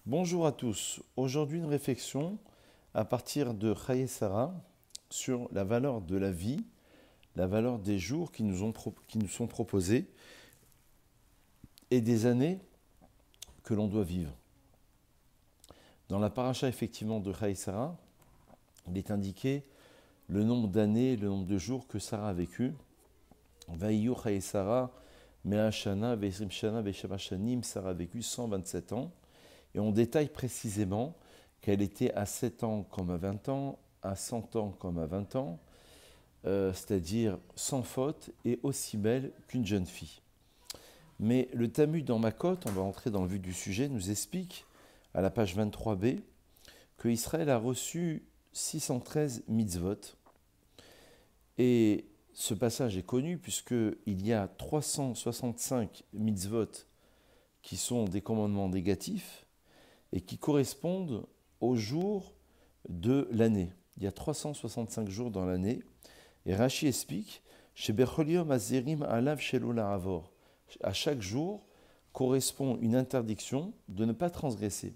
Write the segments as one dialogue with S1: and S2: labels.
S1: Bonjour à tous. Aujourd'hui, une réflexion à partir de Chaye Sarah sur la valeur de la vie, la valeur des jours qui nous sont proposés et des années que l'on doit vivre. Dans la paracha effectivement de Chaye Sarah, il est indiqué le nombre d'années, le nombre de jours que Sarah a vécu. Vaïyu Chaye Sarah, Mea Shana, Veisrim Shana, Veishava Shanim, Sarah a vécu 127 ans. Et on détaille précisément qu'elle était à 7 ans comme à 20 ans, à 100 ans comme à 20 ans, c'est-à-dire sans faute et aussi belle qu'une jeune fille. Mais le Talmud dans Makot, on va entrer dans le vif du sujet, nous explique à la page 23b que Israël a reçu 613 mitzvot. Et ce passage est connu puisqu'il y a 365 mitzvot qui sont des commandements négatifs et qui correspondent aux jours de l'année. Il y a 365 jours dans l'année. Et Rashi explique, à chaque jour correspond une interdiction de ne pas transgresser.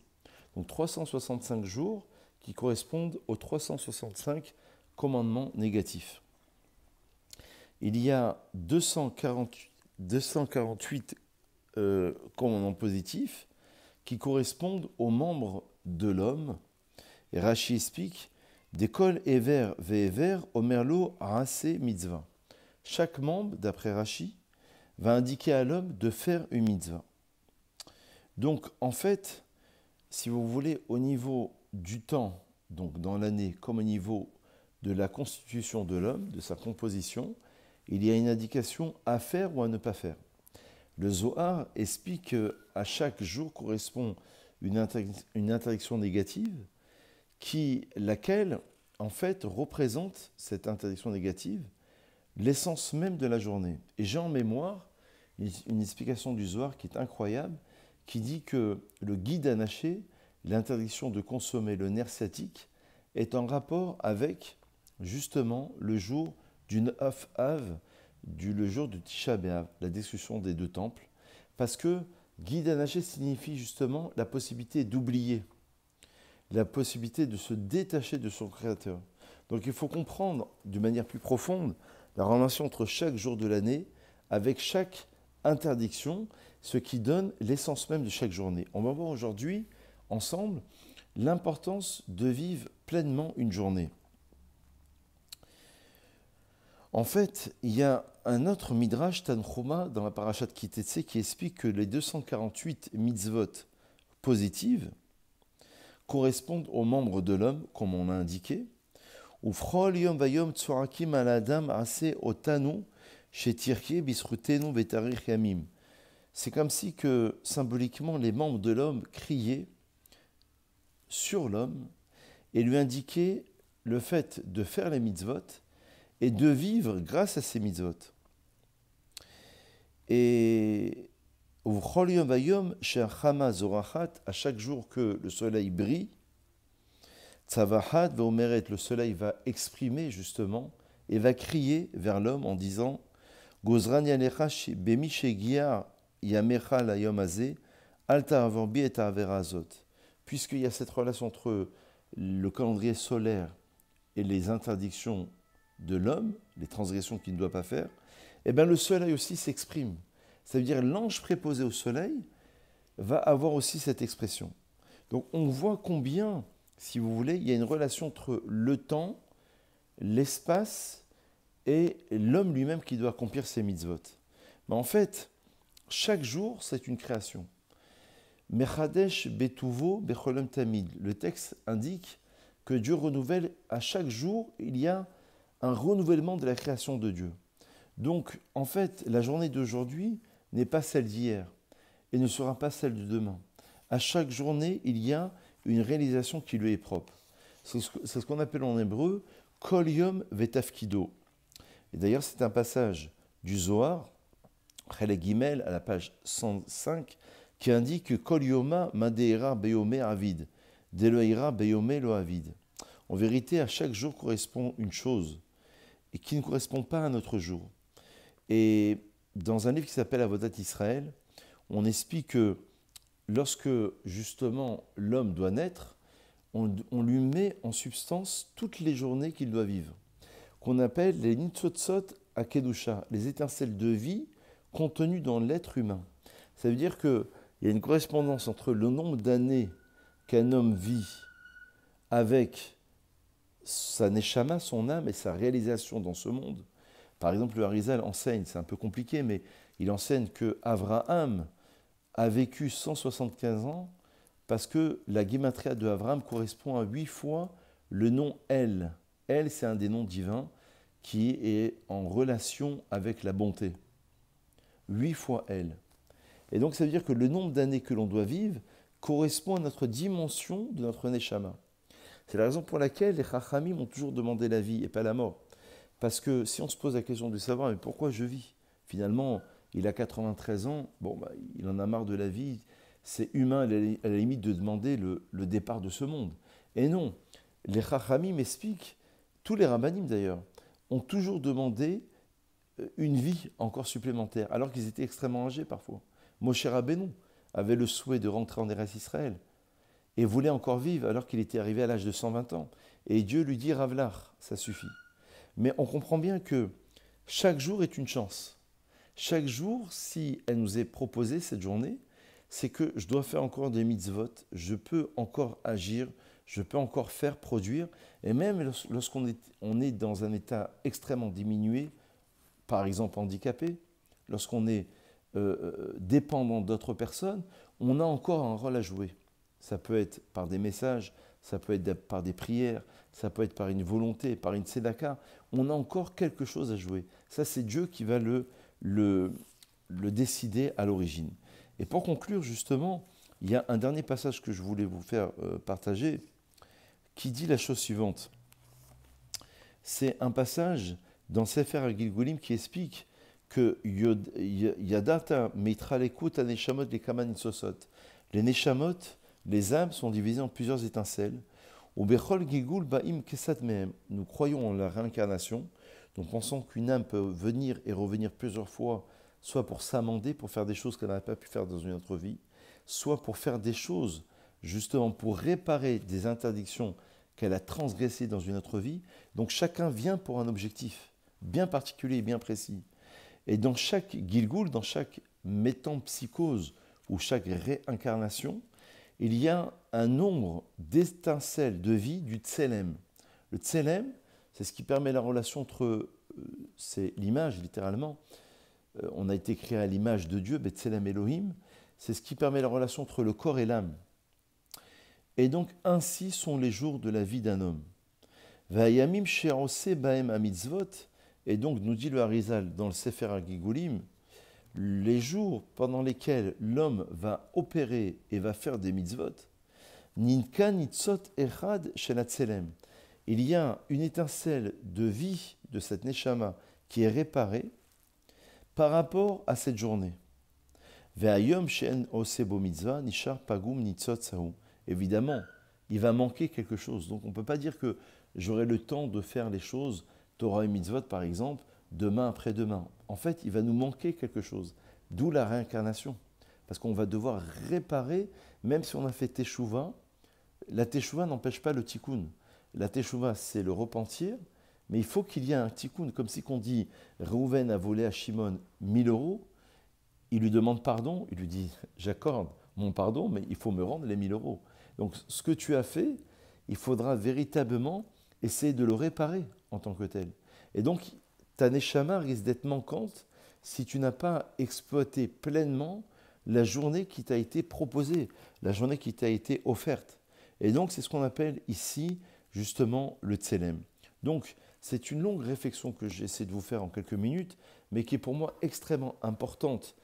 S1: Donc 365 jours qui correspondent aux 365 commandements négatifs. Il y a 248 commandements positifs qui correspondent aux membres de l'homme. Et Rashi explique D'école Ever Ve'ever Omerlo Arase Mitzvah. Chaque membre, d'après Rashi, va indiquer à l'homme de faire une mitzvah. Donc, en fait, si vous voulez, au niveau du temps, donc dans l'année, comme au niveau de la constitution de l'homme, de sa composition, il y a une indication à faire ou à ne pas faire. Le Zohar explique qu'à chaque jour correspond une interdiction négative, laquelle, en fait, représente cette interdiction négative, l'essence même de la journée. Et j'ai en mémoire une explication du Zohar qui est incroyable, qui dit que le guide anaché, l'interdiction de consommer le nerf sciatique, est en rapport avec, justement, le jour du Neuf Av, le jour du Tisha B'Av, la destruction des deux temples, parce que guide anaché signifie justement la possibilité d'oublier, la possibilité de se détacher de son Créateur. Donc il faut comprendre d'une manière plus profonde la relation entre chaque jour de l'année avec chaque interdiction, ce qui donne l'essence même de chaque journée. On va voir aujourd'hui, ensemble, l'importance de vivre pleinement une journée. En fait, il y a un autre midrash Tanchuma dans la parashat Kitetse qui explique que les 248 mitzvot positives correspondent aux membres de l'homme, comme on l'a indiqué. C'est comme si que symboliquement les membres de l'homme criaient sur l'homme et lui indiquaient le fait de faire les mitzvot et de vivre grâce à ces mitzvot. Et à chaque jour que le soleil brille, le soleil va exprimer justement et va crier vers l'homme en disant puisqu'il y a cette relation entre le calendrier solaire et les interdictions de l'homme, les transgressions qu'il ne doit pas faire, eh bien le soleil aussi s'exprime. Ça veut dire l'ange préposé au soleil va avoir aussi cette expression. Donc on voit combien, si vous voulez, il y a une relation entre le temps, l'espace et l'homme lui-même qui doit accomplir ses mitzvot. Mais en fait, chaque jour, c'est une création. Mechadesh betuvo becholem tamid. Le texte indique que Dieu renouvelle à chaque jour, il y a un renouvellement de la création de Dieu. Donc, en fait, la journée d'aujourd'hui n'est pas celle d'hier et ne sera pas celle de demain. À chaque journée, il y a une réalisation qui lui est propre. C'est ce qu'on appelle en hébreu Kol Yom Vetafkido. Et d'ailleurs, c'est un passage du Zohar, Chelek Gimel, à la page 105, qui indique que Kol Yoma Madeira Beyome Avid, Deloira Beyome Lo Avid. En vérité, à chaque jour correspond une chose et qui ne correspond pas à notre jour. Et dans un livre qui s'appelle Avodat Israël, on explique que lorsque justement l'homme doit naître, on lui met en substance toutes les journées qu'il doit vivre, qu'on appelle les nitzotzot à Kedusha, les étincelles de vie contenues dans l'être humain. Ça veut dire qu'il y a une correspondance entre le nombre d'années qu'un homme vit avec sa neshama, son âme et sa réalisation dans ce monde. Par exemple, le Harizal enseigne, c'est un peu compliqué, mais il enseigne que Avraham a vécu 175 ans parce que la guématria de Avraham correspond à 8 fois le nom El. El, c'est un des noms divins qui est en relation avec la bonté. 8 fois El. Et donc, ça veut dire que le nombre d'années que l'on doit vivre correspond à notre dimension de notre Neshama. C'est la raison pour laquelle les Chachamim ont toujours demandé la vie et pas la mort. Parce que si on se pose la question de savoir, mais pourquoi je vis? Finalement, il a 93 ans, il en a marre de la vie, c'est humain à la limite de demander le départ de ce monde. Et non, les Chachamim expliquent, tous les Rabbanim d'ailleurs, ont toujours demandé une vie encore supplémentaire, alors qu'ils étaient extrêmement âgés parfois. Moshe Rabbeinu avait le souhait de rentrer en Eretz Israël et voulait encore vivre alors qu'il était arrivé à l'âge de 120 ans. Et Dieu lui dit, Ravlar, ça suffit. Mais on comprend bien que chaque jour est une chance. Chaque jour, si elle nous est proposée cette journée, c'est que je dois faire encore des mitzvot, je peux encore agir, je peux encore faire, produire. Et même lorsqu'on est dans un état extrêmement diminué, par exemple handicapé, lorsqu'on est dépendant d'autres personnes, on a encore un rôle à jouer. Ça peut être par des messages, ça peut être par des prières, ça peut être par une volonté, par une tzedaka. On a encore quelque chose à jouer. Ça, c'est Dieu qui va le décider à l'origine. Et pour conclure, justement, il y a un dernier passage que je voulais vous faire partager qui dit la chose suivante. C'est un passage dans Sefer HaGilgulim qui explique que Yadata Meitra Lekut Neshamot Lekaman Sosot. Les Neshamot, les âmes, sont divisées en plusieurs étincelles. Ubechol Gilgul Baim Kesat Mehem. Nous croyons en la réincarnation. Nous pensons qu'une âme peut venir et revenir plusieurs fois, soit pour s'amender, pour faire des choses qu'elle n'a pas pu faire dans une autre vie, soit pour faire des choses, justement pour réparer des interdictions qu'elle a transgressées dans une autre vie. Donc chacun vient pour un objectif bien particulier et bien précis. Et dans chaque Gilgul, dans chaque métampsychose ou chaque réincarnation, il y a un nombre d'étincelles de vie du Tselem. Le Tselem, c'est ce qui permet la relation entre, c'est l'image littéralement, on a été créé à l'image de Dieu, Betselem Elohim, c'est ce qui permet la relation entre le corps et l'âme. Et donc ainsi sont les jours de la vie d'un homme. Va'ayamim she'ose ba'em hamitzvot, et donc nous dit le Harizal dans le Sefer HaGilgulim, les jours pendant lesquels l'homme va opérer et va faire des mitzvot, Ninka nitzot echad shel hatselem. Il y a une étincelle de vie de cette neshama qui est réparée par rapport à cette journée. Ve'ayom she'en ose bo mitzvah nishar pagum nitzot sahu. Évidemment, il va manquer quelque chose. Donc on ne peut pas dire que j'aurai le temps de faire les choses, Torah et mitzvot par exemple, demain après-demain. En fait, il va nous manquer quelque chose. D'où la réincarnation. Parce qu'on va devoir réparer, même si on a fait teshuva, la teshuva n'empêche pas le tikkun. La teshuva, c'est le repentir, mais il faut qu'il y ait un tikkun. Comme si on dit, Reuven a volé à Shimon 1000 euros, il lui demande pardon, il lui dit, j'accorde mon pardon, mais il faut me rendre les 1000 euros. Donc ce que tu as fait, il faudra véritablement essayer de le réparer en tant que tel. Et donc, ta neshama risque d'être manquante si tu n'as pas exploité pleinement la journée qui t'a été proposée, la journée qui t'a été offerte. Et donc, c'est ce qu'on appelle ici, justement, le tselem. Donc, c'est une longue réflexion que j'essaie de vous faire en quelques minutes, mais qui est pour moi extrêmement importante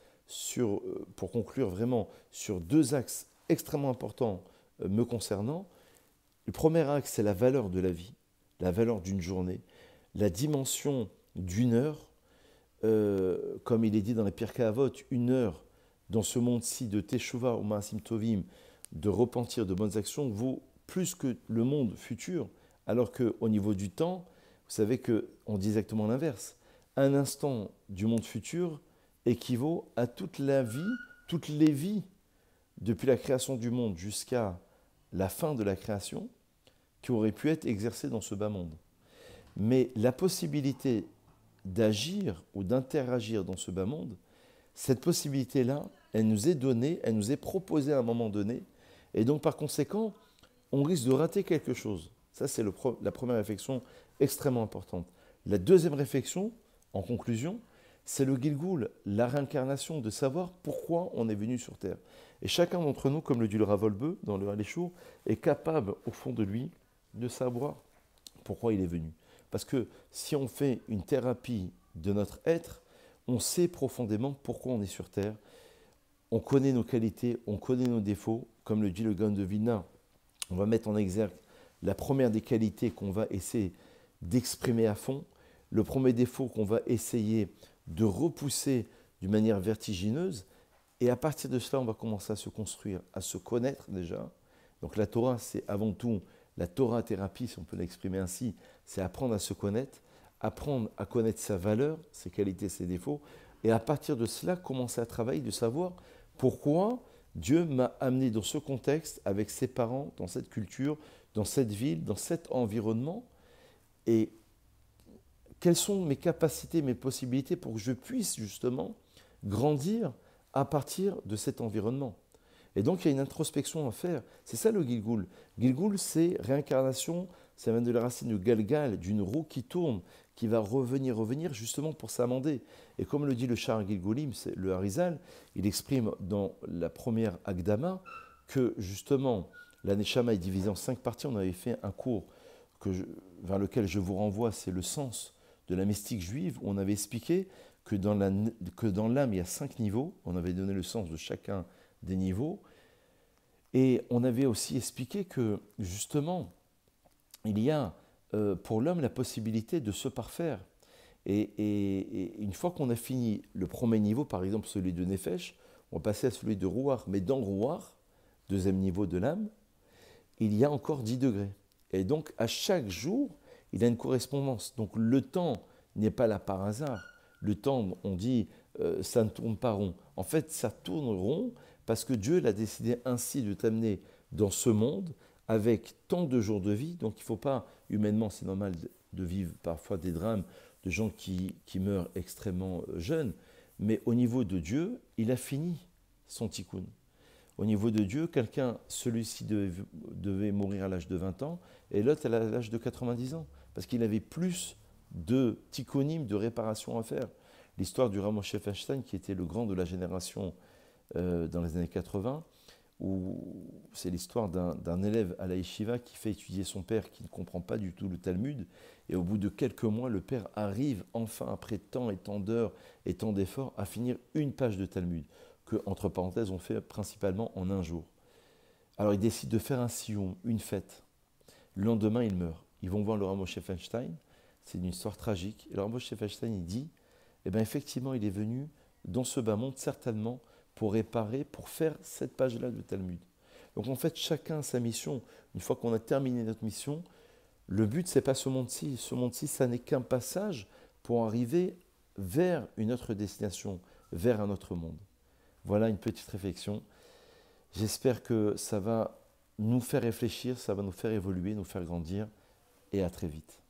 S1: pour conclure vraiment sur deux axes extrêmement importants me concernant. Le premier axe, c'est la valeur de la vie, la valeur d'une journée, la dimension d'une heure, comme il est dit dans les Pirkei Avot, une heure dans ce monde-ci de Teshuvah ou Maasim Tovim, de repentir de bonnes actions, vaut plus que le monde futur, alors qu'au niveau du temps, vous savez qu'on dit exactement l'inverse. Un instant du monde futur équivaut à toute la vie, toutes les vies depuis la création du monde jusqu'à la fin de la création, qui aurait pu être exercée dans ce bas monde. Mais la possibilité d'agir ou d'interagir dans ce bas monde, cette possibilité-là, elle nous est donnée, elle nous est proposée à un moment donné, et donc par conséquent, on risque de rater quelque chose. Ça, c'est la première réflexion extrêmement importante. La deuxième réflexion, en conclusion, c'est le Gilgoul, la réincarnation, de savoir pourquoi on est venu sur Terre. Et chacun d'entre nous, comme le dit le Rav Wolbe dans le Haléchour, est capable, au fond de lui, de savoir pourquoi il est venu. Parce que si on fait une thérapie de notre être, on sait profondément pourquoi on est sur Terre. On connaît nos qualités, on connaît nos défauts. Comme le dit le Gaon de Vilna, on va mettre en exergue la première des qualités qu'on va essayer d'exprimer à fond, le premier défaut qu'on va essayer de repousser d'une manière vertigineuse, et à partir de cela, on va commencer à se construire, à se connaître déjà. Donc la Torah, c'est avant tout la Torah-thérapie, si on peut l'exprimer ainsi, c'est apprendre à se connaître, apprendre à connaître sa valeur, ses qualités, ses défauts, et à partir de cela, commencer à travailler, de savoir pourquoi Dieu m'a amené dans ce contexte, avec ses parents, dans cette culture, dans cette ville, dans cet environnement, et quelles sont mes capacités, mes possibilités pour que je puisse justement grandir à partir de cet environnement. Et donc il y a une introspection à faire. C'est ça le Gilgoul. Gilgoul, c'est réincarnation, ça vient de la racine de Galgal, d'une roue qui tourne, qui va revenir justement pour s'amender. Et comme le dit le Sha'ar Gilgoulim, le Harizal, il exprime dans la première Akdama que justement la Neshama est divisée en 5 parties. On avait fait un cours vers lequel je vous renvoie, c'est le sens de la mystique juive, où on avait expliqué que dans l'âme, il y a 5 niveaux. On avait donné le sens de chacun des niveaux. Et on avait aussi expliqué que, justement, il y a pour l'homme la possibilité de se parfaire. Et une fois qu'on a fini le premier niveau, par exemple celui de Nefesh, on va passer à celui de Rouar. Mais dans Rouar, deuxième niveau de l'âme, il y a encore 10 degrés. Et donc, à chaque jour, il y a une correspondance. Donc, le temps n'est pas là par hasard. Le temps, on dit, ça ne tourne pas rond. En fait, ça tourne rond parce que Dieu l'a décidé ainsi de t'amener dans ce monde avec tant de jours de vie. Donc, il ne faut pas, humainement, c'est normal de vivre parfois des drames de gens qui meurent extrêmement jeunes. Mais au niveau de Dieu, il a fini son tikkun. Au niveau de Dieu, celui-ci devait mourir à l'âge de 20 ans et l'autre à l'âge de 90 ans. Parce qu'il avait plus de tikkunim, de réparation à faire. L'histoire du Rav Moshe Feinstein, qui était le grand de la génération dans les années 80, où c'est l'histoire d'un élève à la yeshiva qui fait étudier son père qui ne comprend pas du tout le Talmud. Et au bout de quelques mois, le père arrive enfin, après tant et tant d'heures et tant d'efforts, à finir une page de Talmud, que, entre parenthèses, on fait principalement en un jour. Alors il décide de faire un siyum, une fête. Le lendemain, il meurt. Ils vont voir le Rav Moshe Feinstein. C'est une histoire tragique. Et le Rav Moshe Feinstein, il dit, eh bien effectivement, il est venu dans ce bas monde, certainement, pour réparer, pour faire cette page-là de Talmud. Donc en fait, chacun a sa mission. Une fois qu'on a terminé notre mission, le but, ce n'est pas ce monde-ci. Ce monde-ci, ça n'est qu'un passage pour arriver vers une autre destination, vers un autre monde. Voilà une petite réflexion. J'espère que ça va nous faire réfléchir, ça va nous faire évoluer, nous faire grandir. Et à très vite.